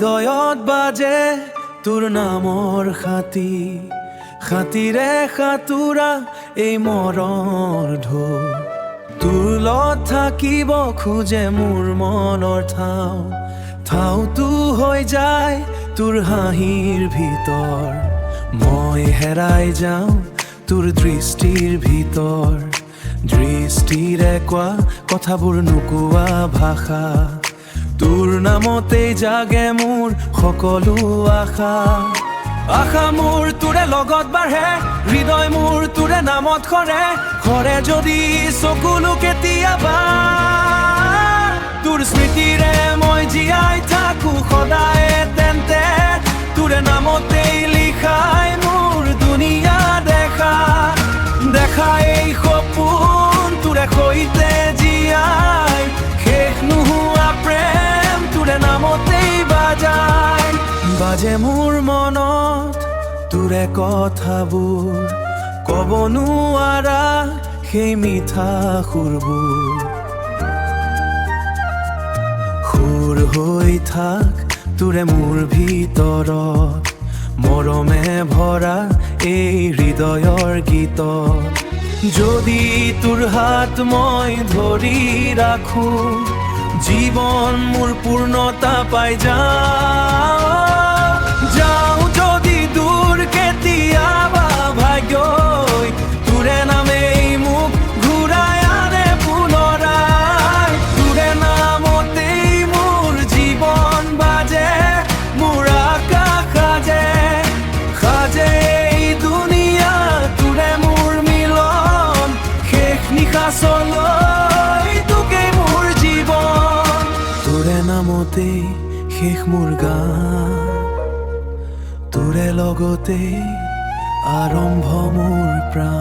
হৃদয়ত বাজে তোৰ নামৰ খাতি খাতিৰে সাঁতোৰা এই মৰৰ ঢৌ তোৰ লগত থাকিব খোজে মোৰ মনৰ ঠাউটো হৈ যায় তোৰ হাঁহিৰ ভিতৰ মই হেৰাই যাওঁ তোৰ দৃষ্টিৰ ভিতৰ দৃষ্টিৰে কোৱা কথাবোৰ নোকোৱা ভাষা তোৰ নামতেই জাগে মোৰ সকলো আশা আশা মোৰ তোৰে লগত বাঢ়ে হৃদয় মোৰ তোৰে নামত খৰে যদি চকুলো কেতিয়াবা তোৰ স্মৃতিৰে মই জীয়াই থাকো সদায় তেন্তে তোৰে নামতেই লিখাই মোৰ দুনিয়া দেখা এই সপোন তোৰে সৈতে জীয়াই শেষ নোহোৱা প্ৰেম তোৰে নামতেই বাজে মোৰ মনত তোৰে কথাবোৰ ক'ব নোৱাৰা সেই মিঠা সুৰবোৰ সুৰ হৈ থাক তোৰে মোৰ ভিতৰত মৰমে ভৰা এই হৃদয়ৰ গীত যদি তোৰ হাত মই ধৰি ৰাখো জীৱন মোৰ পূৰ্ণতা পাই যাওঁ যদি দূৰ কেতিয়াবা ভাগ্যই তোৰে নামেই মোক ঘূৰাই আনে পুনৰাই তোৰে নামতেই মোৰ জীৱন বাজে মোৰ আকাশ সাজে এই দুনিয়া তোৰে মোৰ মিলন শেষ নিশাচলৈ তোকেই মোৰ জীৱন তোৰে নামতেই শেষ মোৰ গান তোৰে লগতে আৰম্ভ মোৰ প্ৰাণ